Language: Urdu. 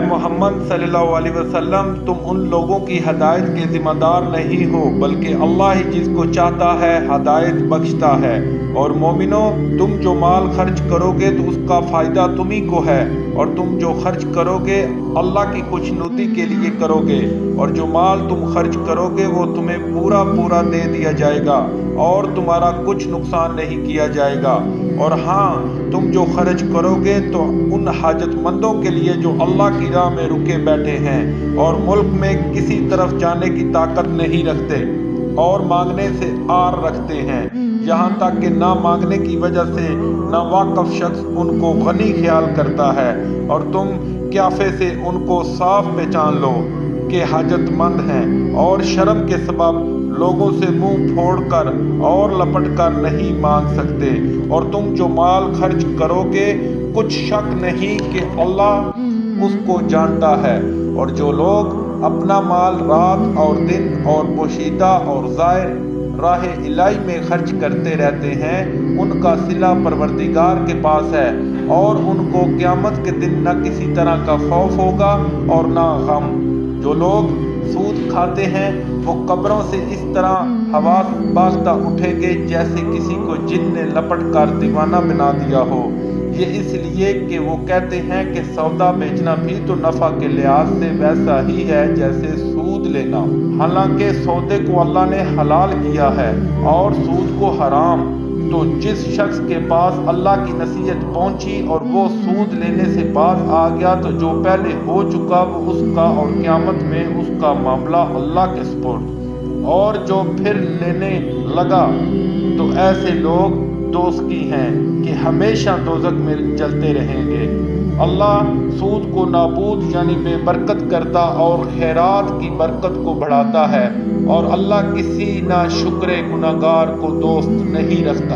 محمد صلی اللہ علیہ وسلم تم ان لوگوں کی ہدایت کے ذمہ دار نہیں ہو بلکہ اللہ ہی جس کو چاہتا ہے ہدایت بخشتا ہے۔ اور مومنو، تم جو مال خرچ کرو گے تو اس کا فائدہ تمہیں کو ہے، اور تم جو خرچ کرو گے اللہ کی خوشنودی کے لیے کرو گے، اور جو مال تم خرچ کرو گے وہ تمہیں پورا دے دیا جائے گا اور تمہارا کچھ نقصان نہیں کیا جائے گا۔ اور ہاں، تم جو خرچ کرو گے تو ان حاجت مندوں کے لیے جو اللہ کی راہ میں رکے بیٹھے ہیں اور ملک میں کسی طرف جانے کی طاقت نہیں رکھتے اور مانگنے سے آر رکھتے ہیں، یہاں تک کہ نہ مانگنے کی وجہ سے ناواقف شخص ان کو غنی خیال کرتا ہے، اور تم قیافے سے ان کو صاف پہچان لو کہ حاجت مند ہیں، اور شرم کے سبب لوگوں سے منہ پھوڑ کر اور لپٹ کر نہیں مانگ سکتے۔ اور تم جو مال خرچ کرو گے کچھ شک نہیں کہ اللہ اس کو جانتا ہے۔ اور جو لوگ اپنا مال رات اور دن اور پوشیدہ اور ظاہر راہ الہی میں خرچ کرتے رہتے ہیں، ان کا صلہ پروردگار کے پاس ہے، اور ان کو قیامت کے دن نہ کسی طرح کا خوف ہوگا اور نہ غم۔ جو لوگ سود کھاتے ہیں وہ قبروں سے اس طرح حواس باختہ اٹھیں گے جیسے کسی کو جن نے لپٹ کر دیوانہ بنا دیا ہو، یہ اس لیے کہ وہ کہتے ہیں کہ سودا بیچنا بھی تو نفع کے لحاظ سے ویسا ہی ہے جیسے سود لینا، حالانکہ سودے کو اللہ نے حلال کیا ہے اور سود کو حرام۔ تو جس شخص کے پاس اللہ کی نصیحت پہنچی اور وہ سود لینے سے باز آ گیا تو جو پہلے ہو چکا وہ اس کا، اور قیامت میں اس کا معاملہ اللہ کے سپرد۔ اور جو پھر لینے لگا تو ایسے لوگ دوزخی ہیں کہ ہمیشہ دوزخ میں جلتے رہیں گے۔ اللہ سود کو نابود یعنی بے برکت کرتا اور خیرات کی برکت کو بڑھاتا ہے، اور اللہ کسی ناشکر گنہگار کو دوست نہیں رکھتا۔